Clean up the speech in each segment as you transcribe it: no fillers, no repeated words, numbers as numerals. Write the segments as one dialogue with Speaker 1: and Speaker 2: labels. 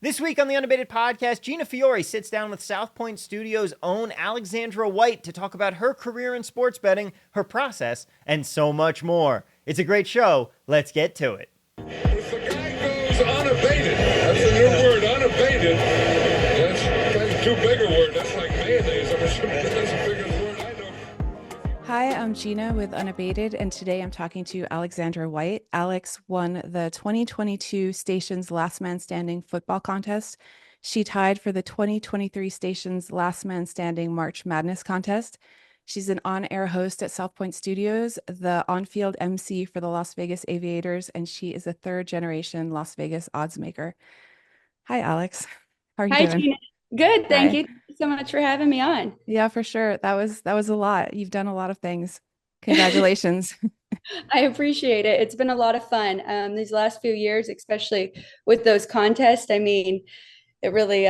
Speaker 1: This week on the Unabated podcast, Gina Fiore sits down with South Point Studios' own Alexandra White to talk about her career in sports betting, her process, and so much more. It's a great show. Let's get to it.
Speaker 2: If the guy goes unabated, that's the new word, unabated. That's too big a word. That's like mayonnaise. I'm assuming that's the biggest word I know.
Speaker 3: Hi, I'm Gina with Unabated, and today I'm talking to Alexandra White. Alex won the 2022 Station's Last Man Standing football contest. She tied for the 2023 Station's Last Man Standing March Madness contest. She's an on-air host at South Point Studios, the on-field MC for the Las Vegas Aviators, and she is a third-generation Las Vegas odds maker. Hi, Alex. How are you
Speaker 4: Hi,
Speaker 3: doing?
Speaker 4: Gina. Good. Thank
Speaker 3: Hi.
Speaker 4: you. Thank you so much for having me on.
Speaker 3: Yeah, for sure. That was a lot. You've done a lot of things. Congratulations.
Speaker 4: I appreciate it. It's been a lot of fun these last few years, especially with those contests. I mean, it really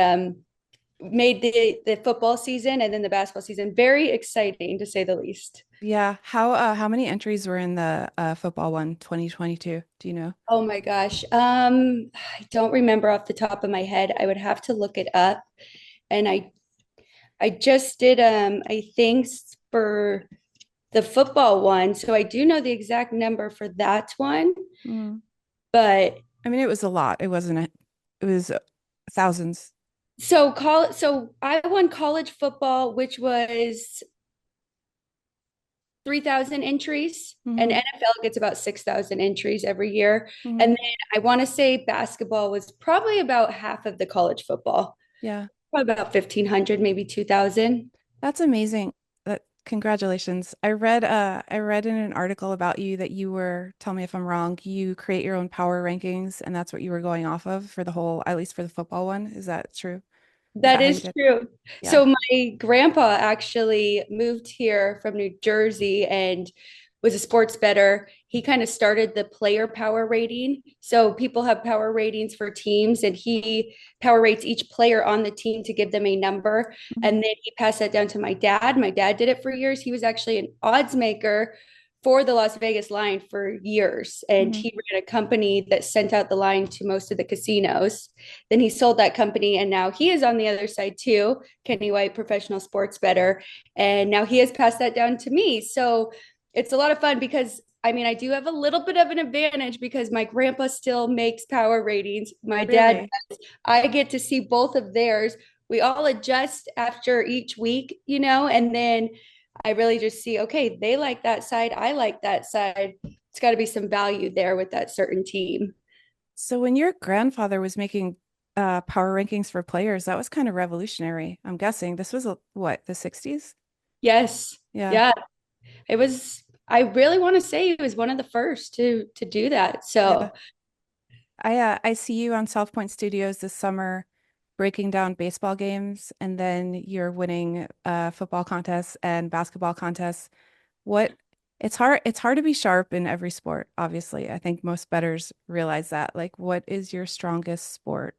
Speaker 4: made the football season and then the basketball season very exciting, to say the least.
Speaker 3: Yeah. How many entries were in the football one, 2022? Do you know?
Speaker 4: Oh my gosh. I don't remember off the top of my head. I would have to look it up. And I just did I think for the football one. So I do know the exact number for that one,
Speaker 3: Mm.
Speaker 4: but
Speaker 3: I mean, it was a lot. It wasn't it was thousands.
Speaker 4: so I won college football, which was 3,000 entries, and
Speaker 3: Mhm.
Speaker 4: NFL gets about 6,000 entries every year.
Speaker 3: Mhm.
Speaker 4: And then I want to say basketball was probably about half of the college football,
Speaker 3: Yeah.
Speaker 4: probably about 1,500, maybe 2,000.
Speaker 3: That's amazing. Congratulations. I read in an article about you that you were, tell me if I'm wrong, you create your own power rankings and that's what you were going off of for the whole, at least for the football one. Is that true? Is
Speaker 4: That
Speaker 3: that how you
Speaker 4: is
Speaker 3: did?
Speaker 4: true.
Speaker 3: Yeah.
Speaker 4: So my grandpa actually moved here from New Jersey and was a sports bettor. He kind of started the player power rating. So people have power ratings for teams, and he power rates each player on the team to give them a number.
Speaker 3: Mhm.
Speaker 4: And then he passed that down to my dad. My dad did it for years. He was actually an odds maker for the Las Vegas line for years. And
Speaker 3: Mhm.
Speaker 4: he ran a company that sent out the line to most of the casinos. Then he sold that company, and now he is on the other side too. Kenny White, professional sports bettor. And now he has passed that down to me. So it's a lot of fun because I mean, I do have a little bit of an advantage because my grandpa still makes power ratings. My dad,
Speaker 3: Really?
Speaker 4: I get to see both of theirs. We all adjust after each week, and then I really just see, okay, they like that side. I like that side. It's got to be some value there with that certain team.
Speaker 3: So when your grandfather was making power rankings for players, that was kind of revolutionary. I'm guessing this was what, the 60s?
Speaker 4: Yes.
Speaker 3: Yeah.
Speaker 4: Yeah. It was, I really want to say he was one of the first to do that.
Speaker 3: Yeah.
Speaker 4: So
Speaker 3: I see you on South Point Studios this summer breaking down baseball games and then you're winning football contests and basketball contests. What it's hard to be sharp in every sport, obviously. I think most bettors realize that. Like, what is your strongest sport?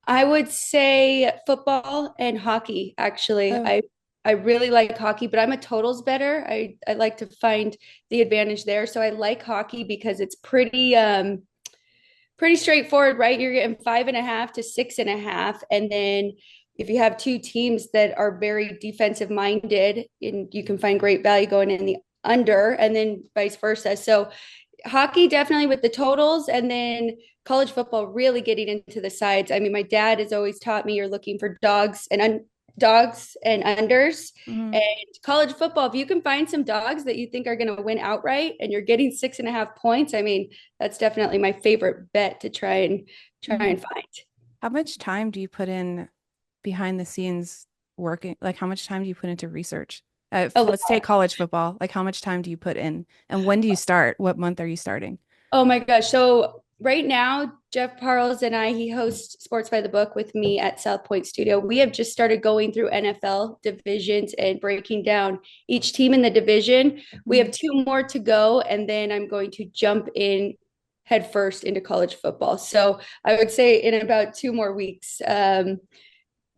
Speaker 4: I would say football and hockey, actually.
Speaker 3: Oh,
Speaker 4: I really like hockey, but I'm a totals bettor. I like to find the advantage there. So I like hockey because it's pretty straightforward, right? You're getting 5.5 to 6.5. And then if you have two teams that are very defensive minded, and you can find great value going in the under, and then vice versa. So hockey definitely with the totals, and then college football really getting into the sides. I mean, my dad has always taught me you're looking for dogs and unders.
Speaker 3: mhm.
Speaker 4: And college football, if you can find some dogs that you think are going to win outright and you're getting 6.5 points, I mean, that's definitely my favorite bet to try and
Speaker 3: Mhm.
Speaker 4: find.
Speaker 3: How much time do you put in behind the scenes working? Like, how much time do you put into research?
Speaker 4: A
Speaker 3: Let's take
Speaker 4: lot.
Speaker 3: college football. Like, how much time do you put in? And when do you start? What month are you starting?
Speaker 4: Oh my gosh. So right now, Jeff Parles and he host Sports by the Book with me at South Point Studio. We have just started going through NFL divisions and breaking down each team in the division. We have
Speaker 3: Mhm.
Speaker 4: two more to go, and then I'm going to jump in head first into college football. So I would say in about 2 more weeks.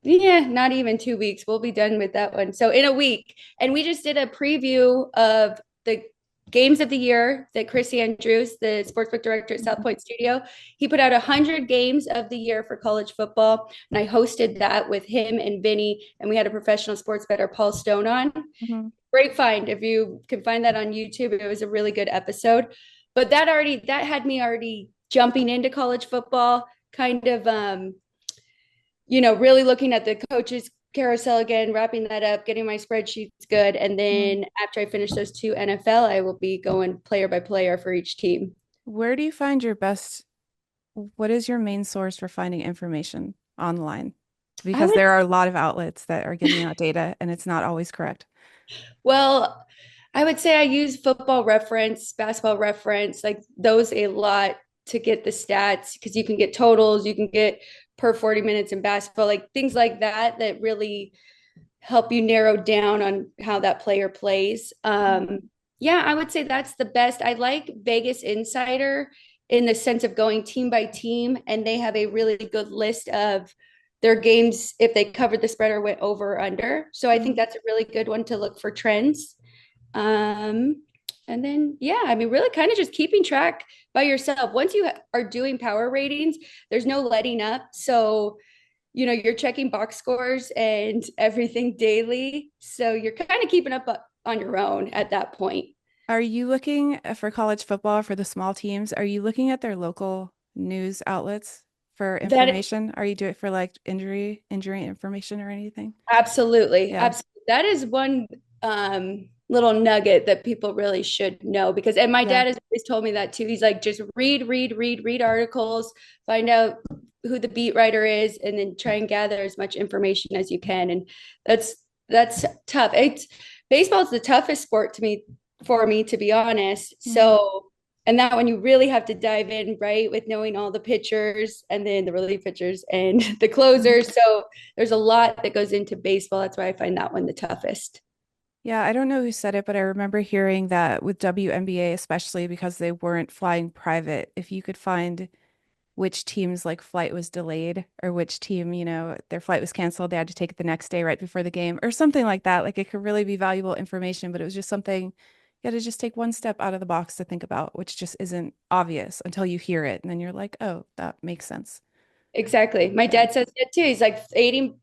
Speaker 4: Yeah, not even 2 weeks. We'll be done with that one. So in a week. And we just did a preview of the games of the year that Chris Andrews, the sportsbook director at South Point Studio, he put out 100 games of the year for college football. And I hosted that with him and Vinny. And we had a professional sports bettor, Paul Stone, on.
Speaker 3: Mm-hmm.
Speaker 4: Great find. If you can find that on YouTube, it was a really good episode. But that had me already jumping into college football, kind of really looking at the coaches carousel again, wrapping that up, getting my spreadsheets good. And then after I finish those two NFL, I will be going player by player for each team.
Speaker 3: Where do you find what is your main source for finding information online? Because there are a lot of outlets that are giving out data and it's not always correct.
Speaker 4: Well, I would say I use football reference, basketball reference, like those a lot to get the stats because you can get totals, you can get per 40 minutes in basketball, like things like that really help you narrow down on how that player plays. Yeah, I would say that's the best. I like Vegas Insider in the sense of going team by team, and they have a really good list of their games if they covered the spread or went over or under. So I think that's a really good one to look for trends. And then, yeah, I mean, really kind of just keeping track by yourself. Once you are doing power ratings, there's no letting up. So, you're checking box scores and everything daily. So you're kind of keeping up on your own at that point.
Speaker 3: Are you looking for college football for the small teams? Are you looking at their local news outlets for information? Are you doing it for like injury information or anything?
Speaker 4: Absolutely.
Speaker 3: Yeah.
Speaker 4: Absolutely. That is one little nugget that people really should know because, and my dad has always told me that too. He's like, just read articles, find out who the beat writer is, and then try and gather as much information as you can. And that's tough. Baseball is the toughest sport for me, to be honest. So, and that when you really have to dive in, right, with knowing all the pitchers and then the relief pitchers and the closers. So there's a lot that goes into baseball. That's why I find that one the toughest.
Speaker 3: Yeah, I don't know who said it, but I remember hearing that with WNBA, especially because they weren't flying private, if you could find which team's like flight was delayed or which team, their flight was canceled, they had to take it the next day right before the game or something like that. Like it could really be valuable information, but it was just something you got to just take one step out of the box to think about, which just isn't obvious until you hear it. And then you're like, oh, that makes sense.
Speaker 4: Exactly. My dad says that too. He's like 80%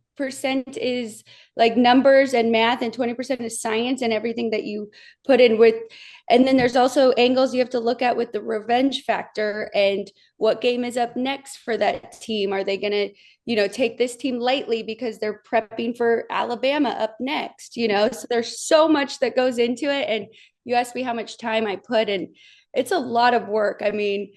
Speaker 4: is like numbers and math and 20% is science and everything that you put in with. And then there's also angles you have to look at with the revenge factor and what game is up next for that team. Are they going to, take this team lightly because they're prepping for Alabama up next, So there's so much that goes into it. And you asked me how much time I put in. It's a lot of work. I mean,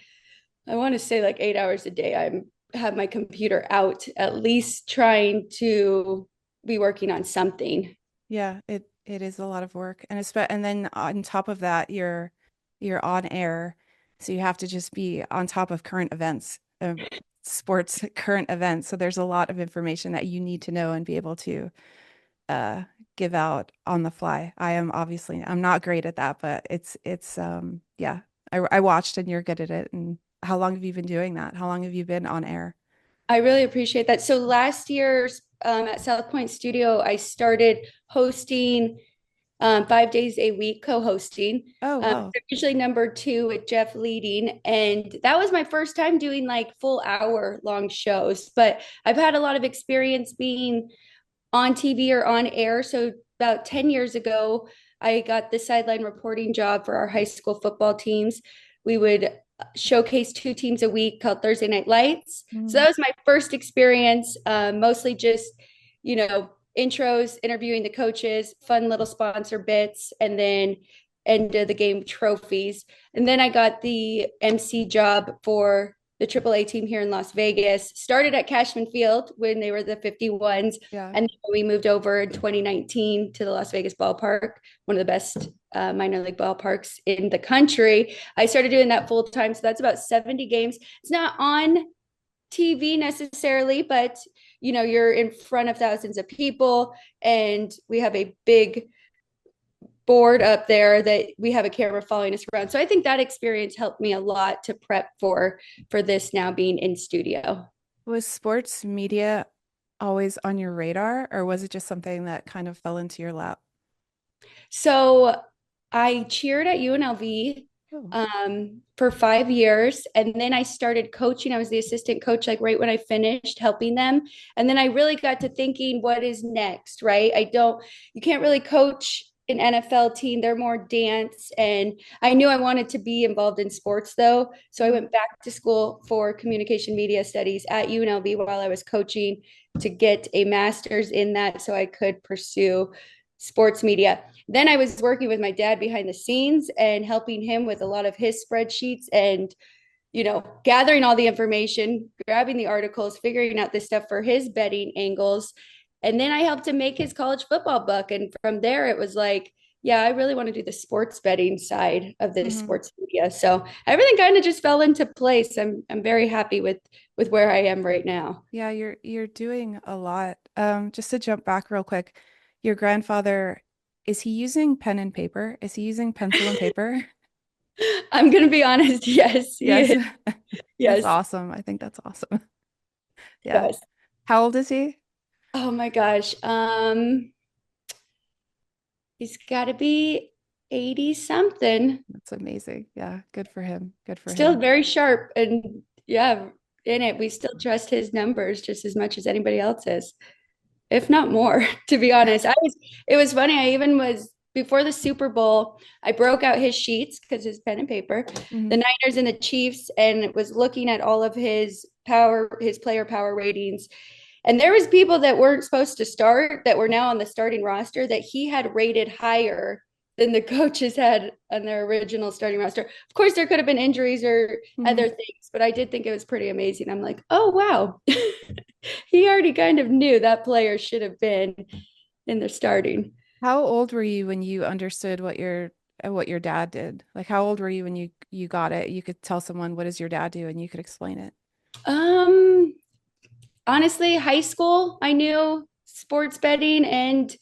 Speaker 4: I want to say like 8 hours a day. Have my computer out, at least trying to be working on something.
Speaker 3: Yeah, it is a lot of work. And then on top of that, you're on air. So you have to just be on top of current events, sports current events. So there's a lot of information that you need to know and be able to give out on the fly. I'm not great at that, but yeah. I watched and you're good at it. And how long have you been doing that? How long have you been on air?
Speaker 4: I really appreciate that. So last year at South Point Studio, I started hosting 5 days a week, co-hosting.
Speaker 3: Oh, wow.
Speaker 4: Usually number 2 with Jeff leading. And that was my first time doing like full hour long shows. But I've had a lot of experience being on TV or on air. So about 10 years ago, I got the sideline reporting job for our high school football teams. We would showcase 2 teams a week called Thursday Night Lights. So that was my first experience, mostly just, intros, interviewing the coaches, fun little sponsor bits, and then end of the game trophies. And then I got the MC job for the AAA team here in Las Vegas. Started at Cashman Field when they were the 51s.
Speaker 3: Yeah.
Speaker 4: And then we moved over in 2019 to the Las Vegas ballpark, one of the best minor league ballparks in the country. I started doing that full time. So that's about 70 games. It's not on TV necessarily, but you're in front of thousands of people and we have a big board up there that we have a camera following us around. So I think that experience helped me a lot to prep for this now being in studio.
Speaker 3: Was sports media always on your radar, or was it just something that kind of fell into your lap?
Speaker 4: So I cheered at UNLV
Speaker 3: Oh.
Speaker 4: for 5 years. And then I started coaching. I was the assistant coach, like right when I finished helping them. And then I really got to thinking, what is next, right? You can't really coach an NFL team. They're more dance. And I knew I wanted to be involved in sports though. So I
Speaker 3: Mhm.
Speaker 4: went back to school for communication media studies at UNLV while I was coaching to get a master's in that so I could pursue sports media. Then I was working with my dad behind the scenes and helping him with a lot of his spreadsheets and, gathering all the information, grabbing the articles, figuring out this stuff for his betting angles. And then I helped him make his college football book. And from there, it was like, yeah, I really want to do the sports betting side of this
Speaker 3: Mhm.
Speaker 4: sports media. So everything kind of just fell into place. I'm very happy with where I am right now.
Speaker 3: Yeah, you're doing a lot. Just to jump back real quick, your grandfather, is he using pen and paper? Is he using pencil and paper?
Speaker 4: I'm gonna be honest. Yes, he
Speaker 3: Yes.
Speaker 4: is.
Speaker 3: That's
Speaker 4: Yes,
Speaker 3: awesome. I think that's awesome. Yeah.
Speaker 4: yes.
Speaker 3: How old is he?
Speaker 4: Oh my gosh. He's got to be 80 something.
Speaker 3: That's amazing. Yeah, good for him. Good for
Speaker 4: Still
Speaker 3: him.
Speaker 4: very sharp. And yeah, in it, we still trust his numbers just as much as anybody else's, if not more, to be honest. It was funny. I even was before the Super Bowl, I broke out his sheets because his pen and paper, the
Speaker 3: Mhm.
Speaker 4: Niners and the Chiefs, and was looking at all of his player power ratings. And there was people that weren't supposed to start that were now on the starting roster that he had rated higher than the coaches had on their original starting roster. Of course, there could have been injuries or other
Speaker 3: Mhm.
Speaker 4: things, but I did think it was pretty amazing. I'm like, oh wow, he already kind of knew that player should have been in the starting.
Speaker 3: How old were you when you understood what your dad did? Like how old were you when you got it? You could tell someone, what does your dad do? And you could explain it.
Speaker 4: Um, Honestly, high school, I knew sports betting and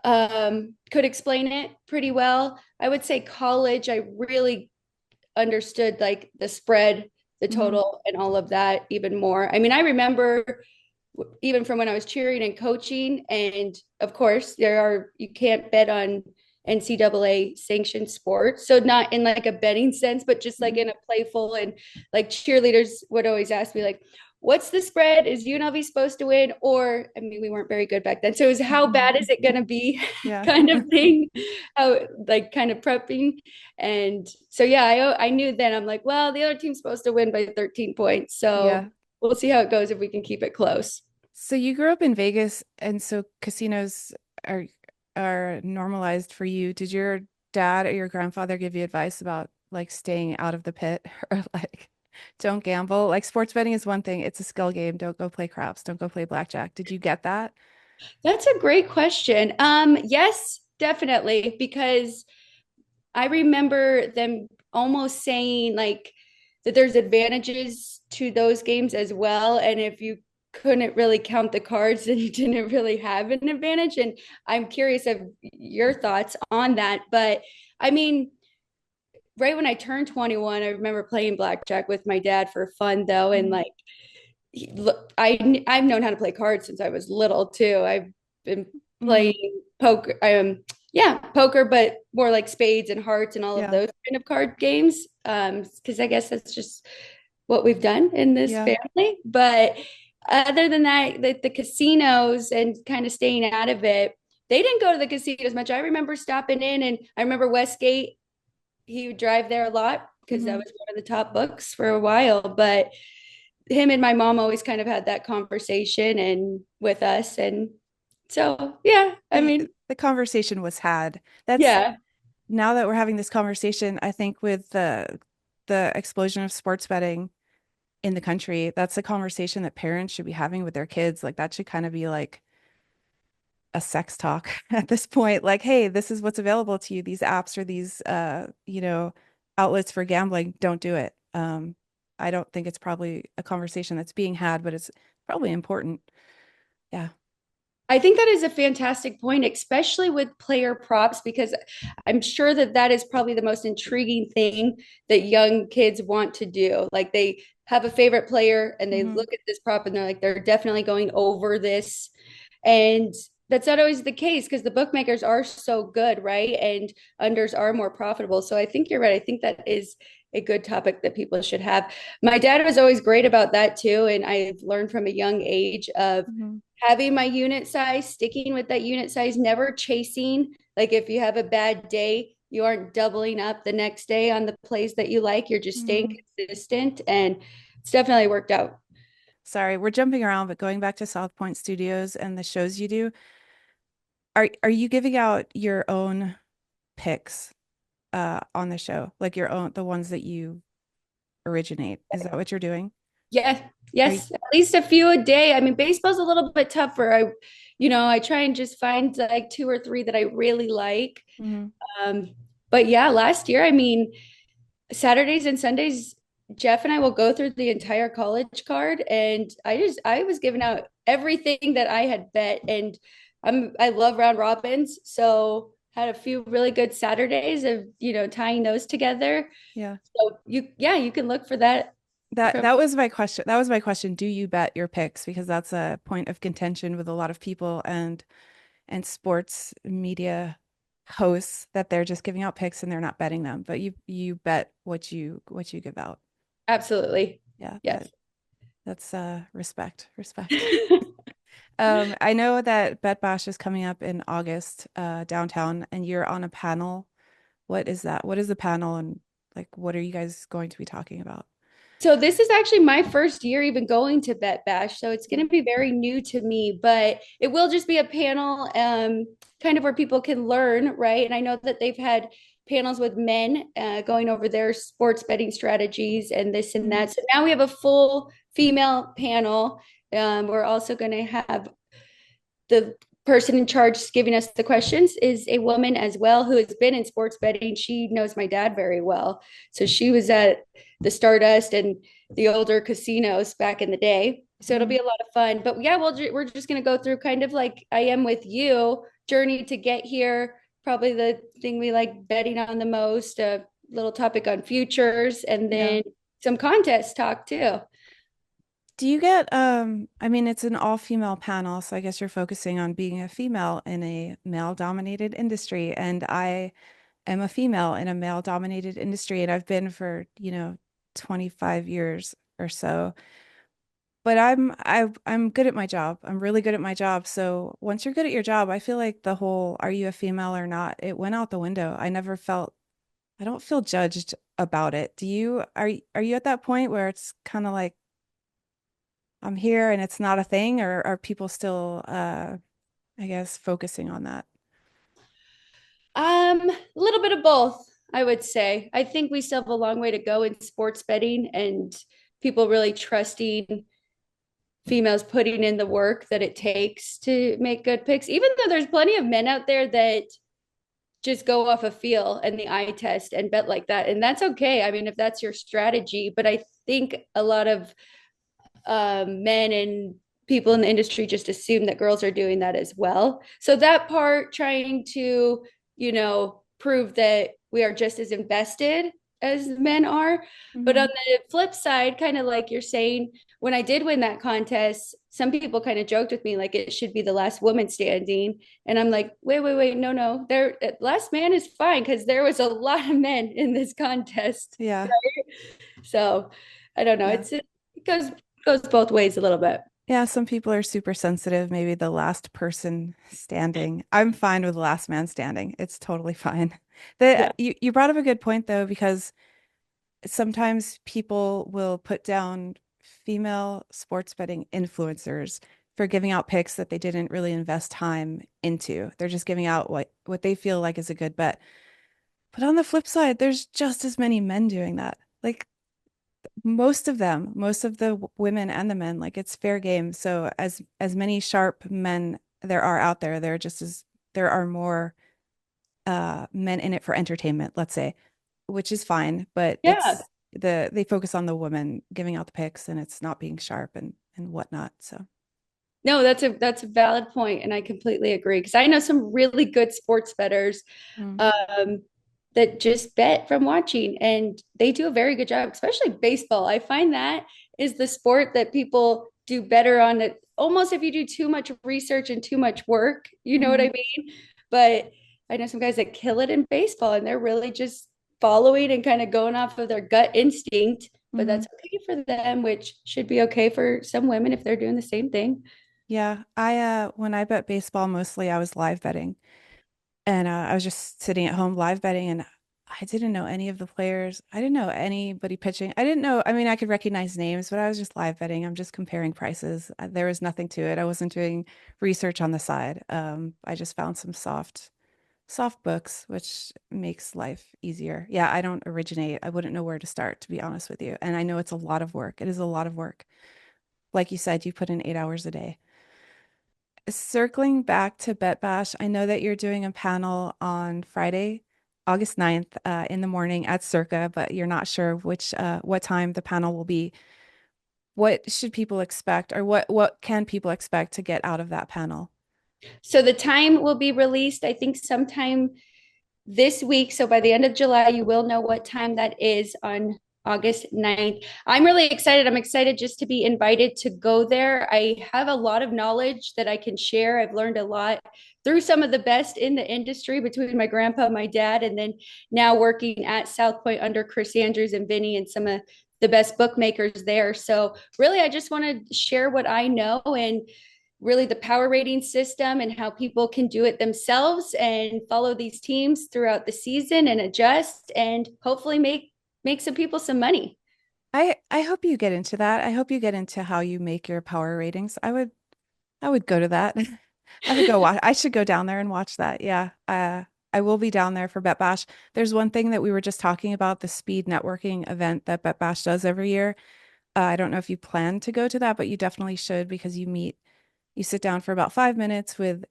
Speaker 4: could explain it pretty well. I would say college, I really understood like the spread, the
Speaker 3: Mhm.
Speaker 4: total, and all of that even more. I mean, I remember even from when I was cheering and coaching, and of course, you can't bet on NCAA sanctioned sports. So not in like a betting sense, but just like
Speaker 3: Mhm.
Speaker 4: in a playful and like cheerleaders would always ask me like, what's the spread? Is UNLV supposed to win? Or, I mean, we weren't very good back then. So it was how bad is it going to be
Speaker 3: Yeah.
Speaker 4: kind of thing, how like kind of prepping. And so, yeah, I knew then I'm like, well, the other team's supposed to win by 13 points. So
Speaker 3: Yeah.
Speaker 4: we'll see how it goes if we can keep it close.
Speaker 3: So you grew up in Vegas, and so casinos are are normalized for you. Did your dad or your grandfather give you advice about like staying out of the pit or like don't gamble? Like sports betting is one thing, it's a skill game. Don't go play craps, don't go play blackjack. Did you get that?
Speaker 4: That's a great question. Yes, definitely, because I remember them almost saying like that there's advantages to those games as well. And if you couldn't really count the cards, then you didn't really have an advantage. And I'm curious of your thoughts on that. But I mean, right when I turned 21, I remember playing blackjack with my dad for fun though. And
Speaker 3: Mhm.
Speaker 4: like I've known how to play cards since I was little too. I've been
Speaker 3: Mhm.
Speaker 4: playing poker, yeah, poker, but more like spades and hearts and all of
Speaker 3: Yeah.
Speaker 4: those kind of card games. Because I guess that's just what we've done in this
Speaker 3: Yeah.
Speaker 4: family. But other than that, the casinos and kind of staying out of it, they didn't go to the casinos much. I remember stopping in, and I remember Westgate. He would drive there a lot because that
Speaker 3: Mhm.
Speaker 4: was one of the top books for a while. But him and my mom always kind of had that conversation and with us. And so, yeah, I
Speaker 3: The
Speaker 4: mean,
Speaker 3: the conversation was had. That's
Speaker 4: yeah,
Speaker 3: now that we're having this conversation, I think with the explosion of sports betting in the country, that's a conversation that parents should be having with their kids. Like that should kind of be like a sex talk at this point. Like, hey, this is what's available to you. These apps or these outlets for gambling, don't do it. I don't think it's probably a conversation that's being had, but it's probably important. Yeah.
Speaker 4: I think that is a fantastic point, especially with player props, because I'm sure that that is probably the most intriguing thing that young kids want to do. Like they have a favorite player and they
Speaker 3: Hmm.
Speaker 4: look at this prop and they're like, they're definitely going over this. And that's not always the case because the bookmakers are so good, right? And unders are more profitable. So I think you're right. I think that is a good topic that people should have. My dad was always great about that too. And I've learned from a young age of
Speaker 3: Mhm.
Speaker 4: having my unit size, sticking with that unit size, never chasing. Like if you have a bad day, you aren't doubling up the next day on the plays that you like. You're just staying
Speaker 3: Mhm.
Speaker 4: consistent. And it's definitely worked out.
Speaker 3: Sorry, we're jumping around, but going back to South Point Studios and the shows you do, are you giving out your own picks on the show? Like your own, the ones that you originate? Is that what you're doing?
Speaker 4: Yeah,
Speaker 3: Are you,
Speaker 4: yes, at least a few a day. I mean, baseball's a little bit tougher. I try and just find like two or three that I really like.
Speaker 3: Mhm.
Speaker 4: Um, but yeah, last year, I mean, Saturdays and Sundays, Jeff and I will go through the entire college card, and I was giving out everything that I had bet, and I love round robins, so had a few really good Saturdays of tying those together.
Speaker 3: Yeah.
Speaker 4: So you can look for that
Speaker 3: That
Speaker 4: from
Speaker 3: that was my question. That was my question. Do you bet your picks? Because that's a point of contention with a lot of people and sports media hosts that they're just giving out picks and they're not betting them. But you bet what you give out.
Speaker 4: absolutely.
Speaker 3: Yeah,
Speaker 4: Yes.
Speaker 3: that's respect. Respect. I know that Bet Bash is coming up in August downtown and you're on a panel. What is that? What is the panel and like what are you guys going to be talking about?
Speaker 4: So this is actually my first year even going to Bet Bash, so it's going to be very new to me, but it will just be a panel kind of where people can learn, right? And I know that they've had panels with men going over their sports betting strategies and this and
Speaker 3: Mhm.
Speaker 4: that. So now we have a full female panel. We're also going to have the person in charge giving us the questions is a woman as well who has been in sports betting. She knows my dad very well. So she was at the Stardust and the older casinos back in the day. So it'll
Speaker 3: Mhm.
Speaker 4: be a lot of fun. But yeah, we're just going to go through kind of like I am with you, journey to get here. Probably the thing we like betting on the most, a little topic on futures, and
Speaker 3: Yeah.
Speaker 4: then some contest talk too.
Speaker 3: Do you get I mean it's an all-female panel, so I guess you're focusing on being a female in a male-dominated industry and I am a female in a male-dominated industry and I've been for, 25 years or so. But I'm good at my job. I'm really good at my job. So once you're good at your job, I feel like the whole are you a female or not, it went out the window. I don't feel judged about it. Are you at that point where it's kind of like I'm here and it's not a thing, or are people still I guess focusing on that?
Speaker 4: A little bit of both, I would say. I think we still have a long way to go in sports betting and people really trusting females putting in the work that it takes to make good picks, even though there's plenty of men out there that just go off a feel and the eye test and bet like that. And that's okay. I mean, if that's your strategy, but I think a lot of men and people in the industry just assume that girls are doing that as well. So that part, trying to, prove that we are just as invested as men are. But on
Speaker 3: Mhm.
Speaker 4: the flip side, kind of like you're saying, when I did win that contest, some people kind of joked with me like it should be the last woman standing. And I'm like, wait, no, no. There last man is fine because there was a lot of men in this contest.
Speaker 3: Yeah.
Speaker 4: So I don't know.
Speaker 3: Yeah.
Speaker 4: It goes both ways a little bit.
Speaker 3: Yeah, some people are super sensitive. Maybe the last person standing. I'm fine with the last man standing. It's totally fine.
Speaker 4: Yeah.
Speaker 3: You brought up a good point though, because sometimes people will put down female sports betting influencers for giving out picks that they didn't really invest time into. They're just giving out what they feel like is a good bet. But on the flip side, there's just as many men doing that. Like most of them, most of the women and the men, like it's fair game. So as many sharp men there are out there, there are more men in it for entertainment, let's say, which is fine, but
Speaker 4: Yeah.
Speaker 3: they focus on the woman giving out the picks and it's not being sharp and whatnot. So
Speaker 4: No, that's a valid point, and I completely agree because I know some really good sports bettors
Speaker 3: mm,
Speaker 4: um, that just bet from watching, and they do a very good job, especially baseball. I find that is the sport that people do better on it almost if you do too much research and too much work, you know what
Speaker 3: Mhm.
Speaker 4: I mean? But I know some guys that kill it in baseball and they're really just following and kind of going off of their gut instinct, but
Speaker 3: Mhm.
Speaker 4: that's okay for them, which should be okay for some women if they're doing the same thing.
Speaker 3: Yeah, when I bet baseball, mostly I was live betting. And I was just sitting at home live betting, and I didn't know any of the players. I didn't know anybody pitching. I didn't know, I mean, I could recognize names, but I was just live betting. I'm just comparing prices. There was nothing to it. I wasn't doing research on the side. I just found some soft books, which makes life easier. Yeah, I don't originate. I wouldn't know where to start, to be honest with you. And I know it's a lot of work. It is a lot of work. Like you said, you put in 8 hours a day. Circling back to Bet Bash, I know that you're doing a panel on Friday, August 9th, in the morning at Circa, but you're not sure what time the panel will be. What should people expect, or what can people expect to get out of that panel?
Speaker 4: So the time will be released, I think, sometime this week. So by the end of July, you will know what time that is on August 9th. I'm really excited. I'm excited just to be invited to go there. I have a lot of knowledge that I can share. I've learned a lot through some of the best in the industry between my grandpa, my dad, and then now working at South Point under Chris Andrews and Vinny and some of the best bookmakers there. So really, I just want to share what I know and really the power rating system and how people can do it themselves and follow these teams throughout the season and adjust and hopefully make some people some money.
Speaker 3: I hope you get into that. I hope you get into how you make your power ratings. I would go to that. I would go watch. I should go down there and watch that. Yeah. I will be down there for Bet Bash. There's one thing that we were just talking about, the speed networking event that Bet Bash does every year. I don't know if you plan to go to that, but you definitely should because you sit down for about 5 minutes with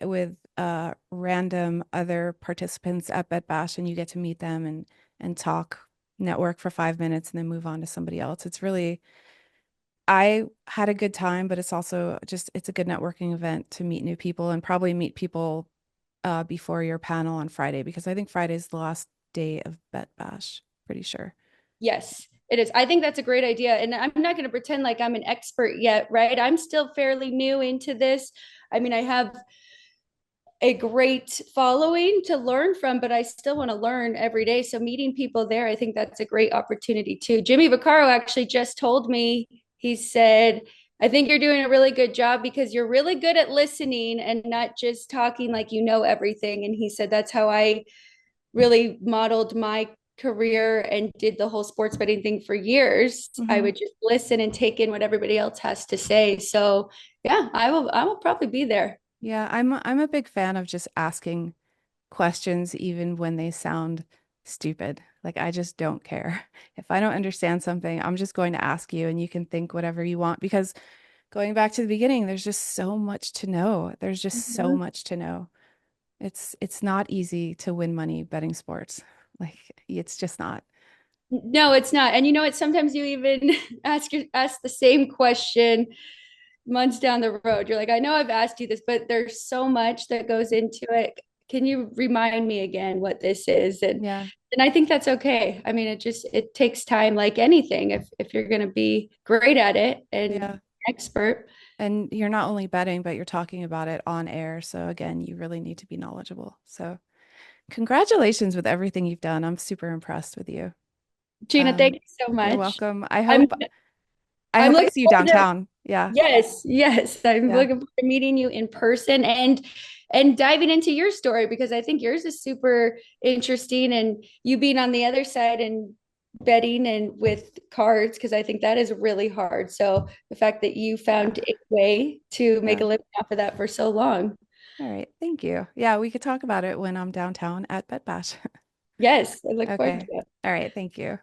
Speaker 3: random other participants at Bet Bash, and you get to meet them and talk, network for 5 minutes, and then move on to somebody else. It's really I had a good time, but it's also just it's a good networking event to meet new people and probably meet people before your panel on Friday because I think Friday's the last day of Bet Bash. Pretty sure.
Speaker 4: Yes, it is. I think that's a great idea. And I'm not going to pretend like I'm an expert yet, right? I'm still fairly new into this. I mean, I have a great following to learn from, but I still want to learn every day. So meeting people there, I think that's a great opportunity too. Jimmy Vaccaro actually just told me, he said, I think you're doing a really good job because you're really good at listening and not just talking like you know everything. And he said that's how I really modeled my career and did the whole sports betting thing for years. I
Speaker 3: Hmm.
Speaker 4: would just listen and take in what everybody else has to say. So yeah, I will probably be there.
Speaker 3: Yeah, I'm a big fan of just asking questions even when they sound stupid. Like I just don't care. If I don't understand something, I'm just going to ask you and you can think whatever you want because going back to the beginning, there's just so much to know. There's just so
Speaker 4: Mhm.
Speaker 3: much to know. It's not easy to win money betting sports. Like it's just not.
Speaker 4: No, it's not. And you know what? Sometimes you even ask the same question months down the road. You're like, I know I've asked you this, but there's so much that goes into it. Can you remind me again what this is?
Speaker 3: Yeah.
Speaker 4: And I think that's okay. I mean, it takes time like anything if you're going to be great at it and
Speaker 3: Yeah.
Speaker 4: expert.
Speaker 3: And you're not only betting, but you're talking about it on air. So again, you really need to be knowledgeable. So congratulations with everything you've done. I'm super impressed with you.
Speaker 4: Gina, thank you so
Speaker 3: You're
Speaker 4: much.
Speaker 3: welcome.
Speaker 4: I'm
Speaker 3: I
Speaker 4: I'm
Speaker 3: hope I
Speaker 4: looking
Speaker 3: see you
Speaker 4: forward to
Speaker 3: downtown. Yeah.
Speaker 4: yes, yes. I'm
Speaker 3: Yeah.
Speaker 4: looking forward to meeting you in person and diving into your story because I think yours is super interesting and you being on the other side and betting and with cards because I think that is really hard. So the fact that you
Speaker 3: Yeah.
Speaker 4: found a way to make
Speaker 3: Yeah.
Speaker 4: a living off of that for so long.
Speaker 3: All right. Thank you. Yeah, we could talk about it when I'm downtown at Bet Bash.
Speaker 4: Yes, I look forward to
Speaker 3: Okay.
Speaker 4: it.
Speaker 3: All right. Thank you.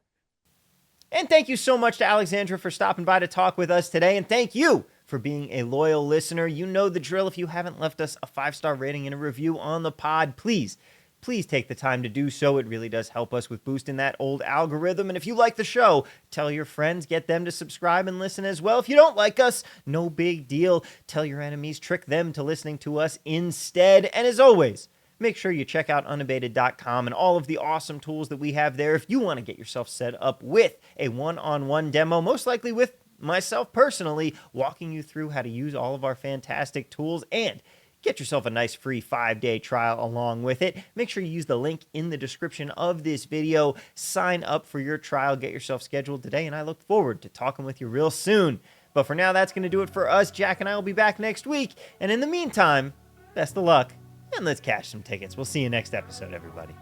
Speaker 1: And thank you so much to Alexandra for stopping by to talk with us today. And thank you for being a loyal listener. You know the drill. If you haven't left us a 5-star rating and a review on the pod, please take the time to do so. It really does help us with boosting that old algorithm. And if you like the show, tell your friends, get them to subscribe and listen as well. If you don't like us, no big deal. Tell your enemies, trick them to listening to us instead. And as always, make sure you check out unabated.com and all of the awesome tools that we have there if you want to get yourself set up with a one-on-one demo, most likely with myself personally, walking you through how to use all of our fantastic tools and get yourself a nice free 5-day trial along with it. Make sure you use the link in the description of this video. Sign up for your trial, get yourself scheduled today, and I look forward to talking with you real soon. But for now, that's going to do it for us. Jack and I will be back next week. And in the meantime, best of luck, and let's cash some tickets. We'll see you next episode, everybody.